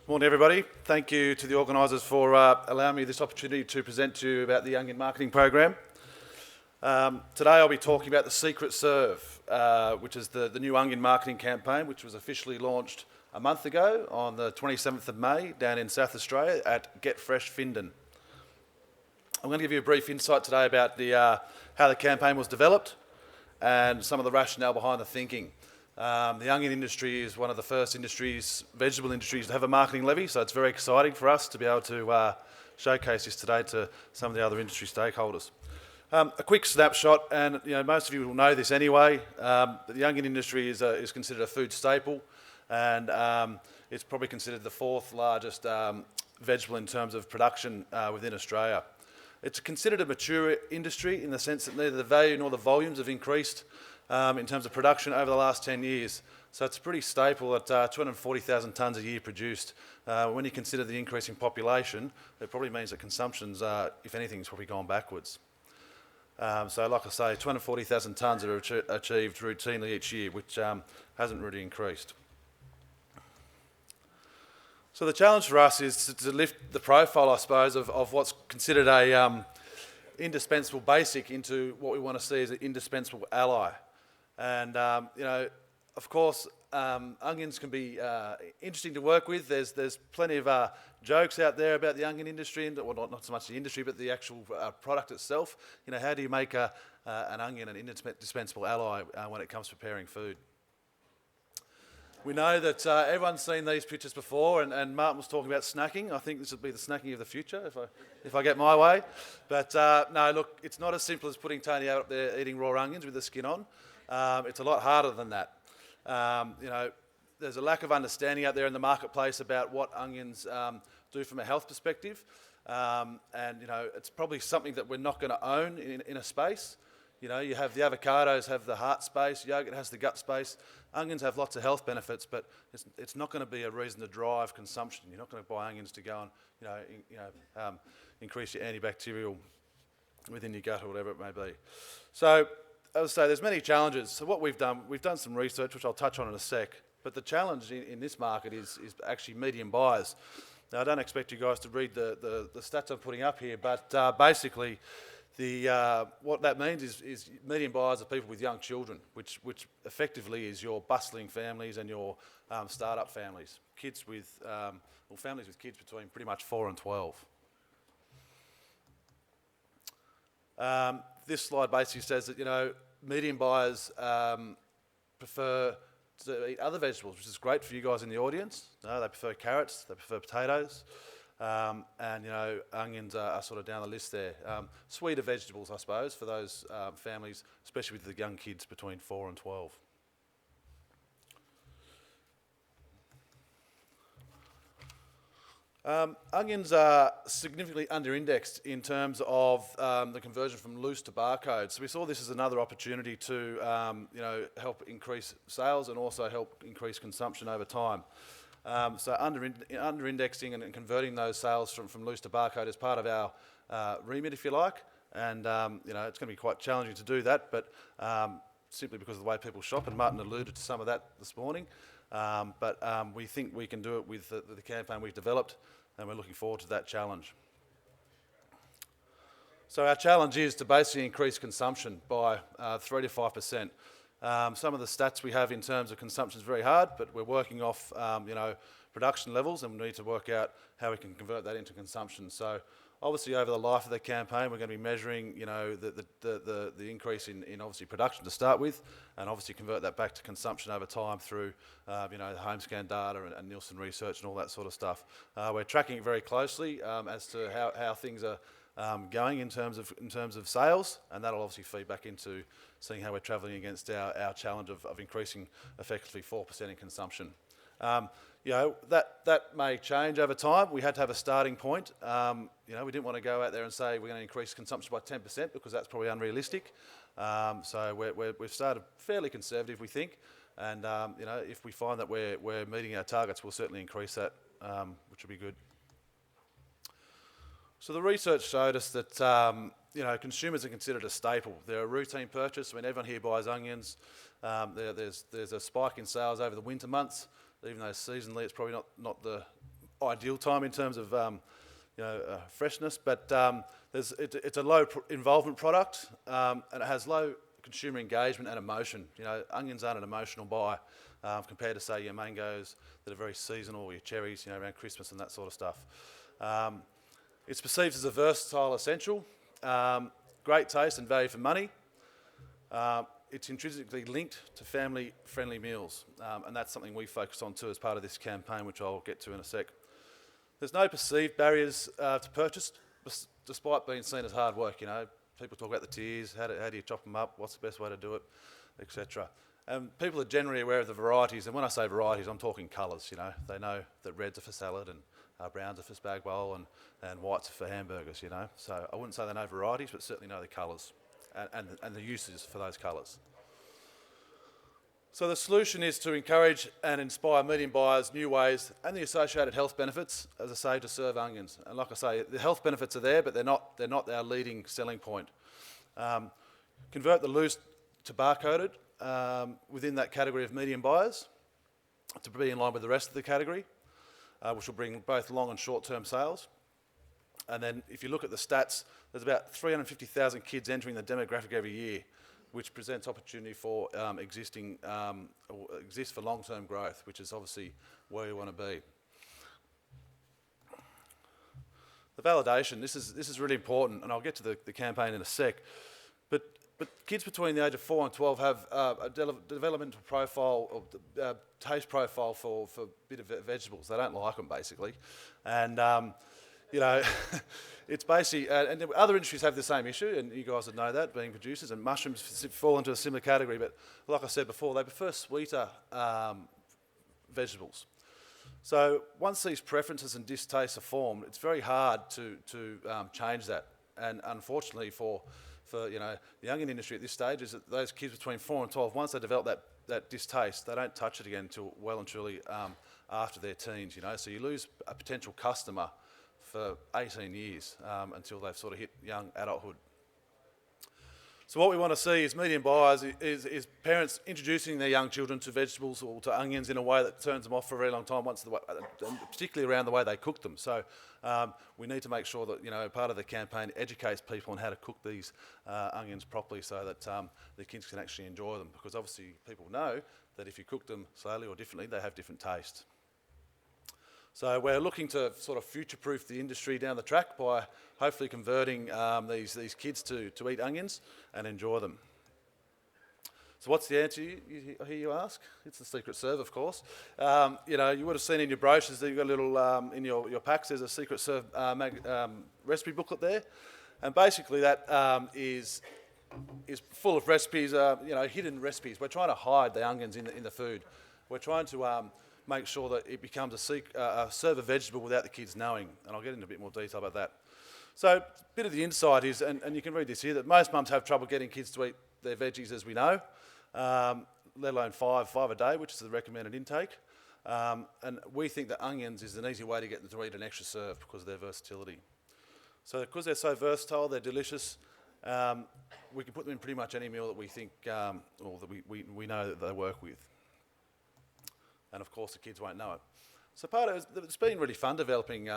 Morning everybody. Thank you to the organisers for allowing me this opportunity to present to you about the Young in Marketing program. Today I'll be talking about the Secret Serve, which is the new Young in Marketing campaign, which was officially launched a month ago on the 27th of May down in South Australia at Get Fresh Findon. I'm going to give you a brief insight today about how the campaign was developed and some of the rationale behind the thinking. The onion industry is one of the first vegetable industries, to have a marketing levy, so it's very exciting for us to be able to showcase this today to some of the other industry stakeholders. A quick snapshot, and most of you will know this anyway. The onion industry is considered a food staple, and it's probably considered the fourth largest vegetable in terms of production within Australia. It's considered a mature industry in the sense that neither the value nor the volumes have increased in terms of production over the last 10 years. So it's pretty staple at 240,000 tonnes a year produced. When you consider the increasing population, it probably means that consumption's, if anything, has probably gone backwards. So like I say, 240,000 tonnes are achieved routinely each year, which hasn't really increased. So the challenge for us is to lift the profile, I suppose, of what's considered a indispensable basic into what we want to see as an indispensable ally. And, of course, onions can be interesting to work with. There's plenty of jokes out there about the onion industry, and well, not so much the industry, but the actual product itself. How do you make an onion an indispensable ally when it comes to preparing food? We know that everyone's seen these pictures before, and Martin was talking about snacking. I think this would be the snacking of the future if I get my way. But no, look, it's not as simple as putting Tony out up there eating raw onions with the skin on. It's a lot harder than that. There's a lack of understanding out there in the marketplace about what onions do from a health perspective. It's probably something that we're not going to own in a space. You have the avocados have the heart space, yogurt has the gut space. Onions have lots of health benefits, but it's not going to be a reason to drive consumption. You're not going to buy onions to go and increase your antibacterial within your gut or whatever it may be. So, as I say, there's many challenges. So what we've done some research, which I'll touch on in a sec. But the challenge in this market is actually medium buyers. Now, I don't expect you guys to read the stats I'm putting up here, but basically, what that means is medium buyers are people with young children, which effectively is your bustling families and your start-up families, families with kids between pretty much 4 and 12. This slide basically says that medium buyers prefer to eat other vegetables, which is great for you guys in the audience. They prefer carrots, they prefer potatoes. Onions are sort of down the list there. Sweeter vegetables, I suppose, for those families, especially with the young kids between 4 and 12. Onions are significantly under-indexed in terms of the conversion from loose to barcode. So we saw this as another opportunity to help increase sales and also help increase consumption over time. So under-indexing and converting those sales from loose to barcode is part of our remit, if you like, and it's going to be quite challenging to do that, but simply because of the way people shop, and Martin alluded to some of that this morning, but we think we can do it with the campaign we've developed, and we're looking forward to that challenge. So our challenge is to basically increase consumption by 3 to 5%. Some of the stats we have in terms of consumption is very hard, but we're working off, production levels, and we need to work out how we can convert that into consumption. So, obviously, over the life of the campaign, we're going to be measuring, the increase in obviously production to start with, and obviously convert that back to consumption over time through, the home scan data and Nielsen research and all that sort of stuff. We're tracking it very closely as to how things are going in terms of sales, and that'll obviously feed back into seeing how we're travelling against our challenge of increasing effectively 4% in consumption. That may change over time. We had to have a starting point. We didn't want to go out there and say we're going to increase consumption by 10% because that's probably unrealistic. So we've started fairly conservative, we think, and if we find that we're meeting our targets, we'll certainly increase that, which will be good. So the research showed us that consumers are considered a staple. They're a routine purchase. I mean, everyone here buys onions. There's a spike in sales over the winter months, even though seasonally it's probably not the ideal time in terms of freshness, but it's a low involvement product, and it has low consumer engagement and emotion. Onions aren't an emotional buy compared to, say, your mangoes that are very seasonal, or your cherries, around Christmas and that sort of stuff. It's perceived as a versatile essential, great taste and value for money. It's intrinsically linked to family-friendly meals, and that's something we focus on too as part of this campaign, which I'll get to in a sec. There's no perceived barriers to purchase, despite being seen as hard work. People talk about the tiers, how do you chop them up, what's the best way to do it, etc. And people are generally aware of the varieties, and when I say varieties, I'm talking colours. They know that reds are for salad, and browns are for spag bowl, and whites are for hamburgers. So I wouldn't say they know varieties, but certainly know the colours and the uses for those colours. So the solution is to encourage and inspire medium buyers, new ways, and the associated health benefits, as I say, to serve onions. And like I say, the health benefits are there, but they're not our leading selling point. Convert the loose to bar-coded within that category of medium buyers to be in line with the rest of the category, which will bring both long and short-term sales. And then if you look at the stats, there's about 350,000 kids entering the demographic every year, which presents opportunity for exist for long-term growth, which is obviously where you want to be. The validation, this is really important, and I'll get to the campaign in a sec, but kids between the age of 4 and 12 have a developmental profile, or taste profile for bitter vegetables. They don't like them, basically. And it's basically, and other industries have the same issue, and you guys would know that, being producers, and mushrooms fall into a similar category, but like I said before, they prefer sweeter vegetables. So once these preferences and distastes are formed, it's very hard to change that. And unfortunately for the onion industry at this stage, is that those kids between 4 and 12, once they develop that distaste, they don't touch it again until well and truly after their teens. So you lose a potential customer for 18 years until they've sort of hit young adulthood. So what we want to see is medium buyers, is parents introducing their young children to vegetables or to onions in a way that turns them off for a very long time, particularly around the way they cook them. So we need to make sure that part of the campaign educates people on how to cook these onions properly, so that the kids can actually enjoy them, because obviously people know that if you cook them slowly or differently, they have different tastes. So we're looking to sort of future-proof the industry down the track by hopefully converting these kids to eat onions and enjoy them. So what's the answer, I hear you ask? It's the Secret Serve, of course. You would have seen in your brochures that you've got a little, in your packs, there's a Secret Serve recipe booklet there. And basically that is full of recipes, hidden recipes. We're trying to hide the onions in the food. We're trying to make sure that it becomes a serve of vegetable without the kids knowing, and I'll get into a bit more detail about that. So a bit of the insight is, and you can read this here, that most mums have trouble getting kids to eat their veggies, as we know, let alone five a day, which is the recommended intake. And we think that onions is an easy way to get them to eat an extra serve because of their versatility. So because they're so versatile, they're delicious, we can put them in pretty much any meal that we think, or that we know that they work with. And of course the kids won't know it. So part of it's been really fun developing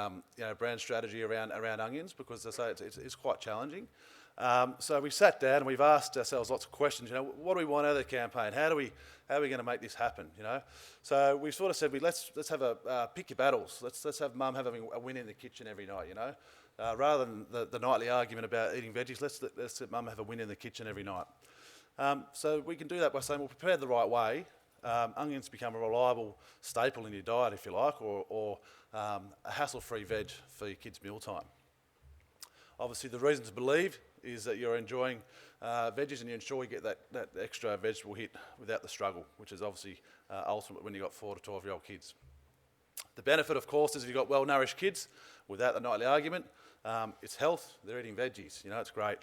brand strategy around onions, because as I say it's quite challenging. So we sat down and we've asked ourselves lots of questions. What do we want out of the campaign? How are we going to make this happen? So we sort of said let's have a pick your battles. Let's have mum having a win in the kitchen every night. Rather than the nightly argument about eating veggies, let's let mum have a win in the kitchen every night. So we can do that by saying, well, prepared the right way, onions become a reliable staple in your diet, if you like, or a hassle-free veg for your kids' mealtime. Obviously, the reason to believe is that you're enjoying veggies and you ensure you get that extra vegetable hit without the struggle, which is obviously ultimate when you've got 4 to 12-year-old kids. The benefit, of course, is if you've got well-nourished kids without the nightly argument, it's health, they're eating veggies, it's great.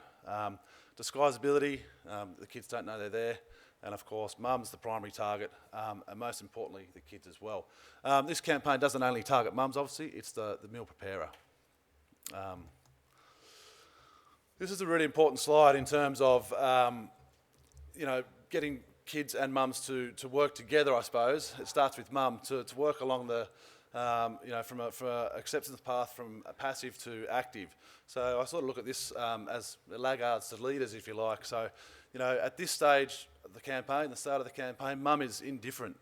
Disguisability, the kids don't know they're there. And of course, mum's the primary target, and most importantly, the kids as well. This campaign doesn't only target mums, obviously, it's the meal preparer. This is a really important slide in terms of, getting kids and mums to work together, I suppose. It starts with mum to work along the from a acceptance path from passive to active. So I sort of look at this as laggards to leaders, if you like. So, at this stage of the campaign, the start of the campaign, Mum is indifferent.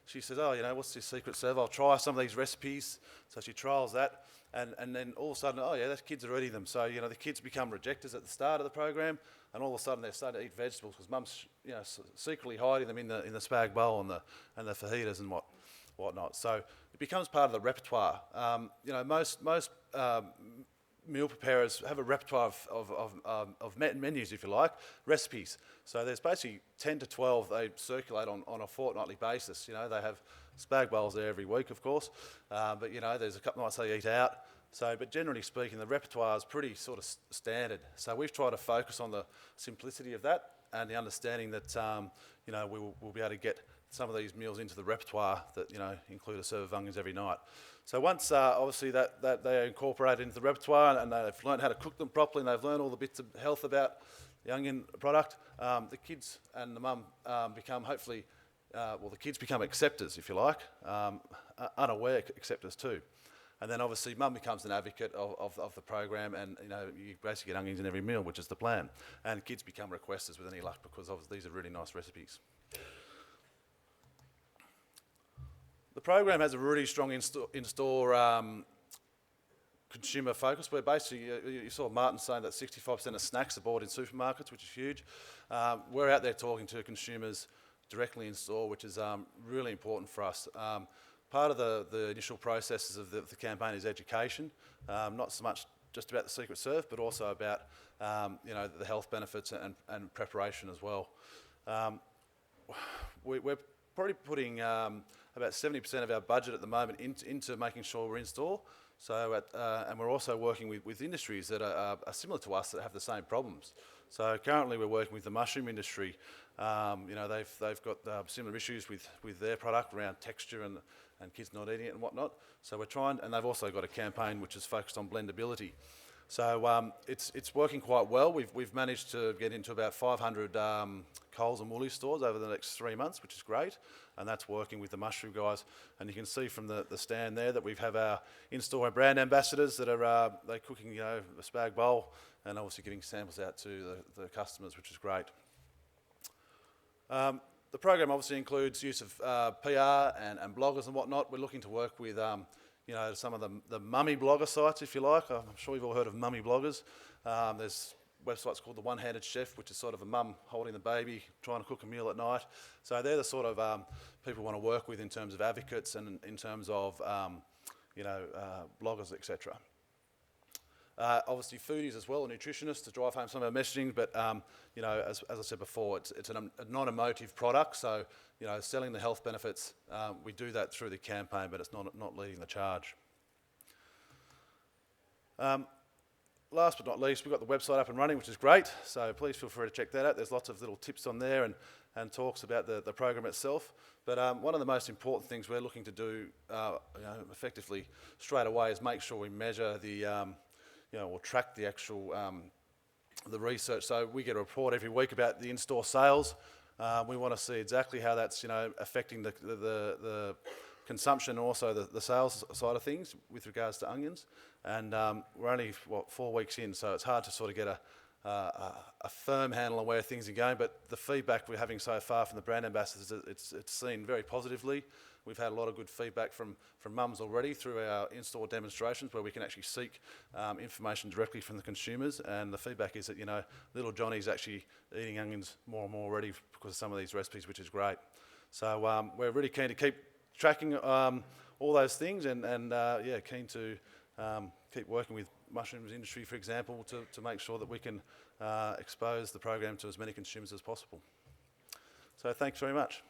She says, oh, what's this secret serve? I'll try some of these recipes. So she trials that. And then all of a sudden, oh yeah, the kids are eating them. So, the kids become rejecters at the start of the program, and all of a sudden they're starting to eat vegetables because Mum's, secretly hiding them in the spag bowl and the fajitas and whatnot. So it becomes part of the repertoire. Most meal preparers have a repertoire of menus, if you like, recipes. So there's basically 10 to 12 they circulate on a fortnightly basis. They have spag bowls there every week, of course, but there's a couple nights they eat out. So, but generally speaking, the repertoire is pretty sort of standard. So we've tried to focus on the simplicity of that and the understanding that we'll be able to get some of these meals into the repertoire that include a serve of onions every night. So once obviously that they are incorporated into the repertoire and they've learned how to cook them properly and they've learned all the bits of health about the onion product, the kids and the mum become hopefully, the kids become acceptors, if you like, unaware acceptors too. And then obviously Mum becomes an advocate of the program, and you basically get onions in every meal, which is the plan. And kids become requesters with any luck because obviously these are really nice recipes. The program has a really strong in-store consumer focus, where basically you saw Martin saying that 65% of snacks are bought in supermarkets, which is huge. We're out there talking to consumers directly in store, which is really important for us. Part of the initial processes of the campaign is education, not so much just about the secret serve, but also about the health benefits and preparation as well. We're probably putting about 70% of our budget at the moment into making sure we're in store. So, and we're also working with industries that are similar to us that have the same problems. So currently we're working with the mushroom industry. They've got similar issues with their product around texture and kids not eating it and whatnot. So we're trying, and they've also got a campaign which is focused on blendability. So it's working quite well. We've managed to get into about 500 Coles and Woolies stores over the next 3 months, which is great, and that's working with the mushroom guys. And you can see from the stand there that we have our in-store brand ambassadors that are they're cooking a spag bowl and obviously giving samples out to the customers, which is great. The program obviously includes use of PR and bloggers and whatnot. We're looking to work with some of the mummy blogger sites, if you like. I'm sure you've all heard of mummy bloggers. There's websites called The One-Handed Chef, which is sort of a mum holding the baby, trying to cook a meal at night. So they're the sort of people we want to work with in terms of advocates and in terms of bloggers, etc. Obviously foodies as well, nutritionists to drive home some of our messaging, but as I said before, it's a non-emotive product, so selling the health benefits, we do that through the campaign, but it's not leading the charge. Last but not least, we've got the website up and running, which is great, so please feel free to check that out. There's lots of little tips on there and talks about the program itself. But one of the most important things we're looking to do effectively straight away is make sure we measure or track the actual the research. So we get a report every week about the in-store sales. We want to see exactly how that's affecting the consumption and also the sales side of things with regards to onions. And we're only 4 weeks in, so it's hard to sort of get a firm handle on where things are going. But the feedback we're having so far from the brand ambassadors, it's seen very positively. We've had a lot of good feedback from mums already through our in-store demonstrations where we can actually seek information directly from the consumers, and the feedback is that little Johnny's actually eating onions more and more already because of some of these recipes, which is great. So we're really keen to keep tracking all those things and keen to keep working with mushrooms industry, for example, to make sure that we can expose the program to as many consumers as possible. So thanks very much.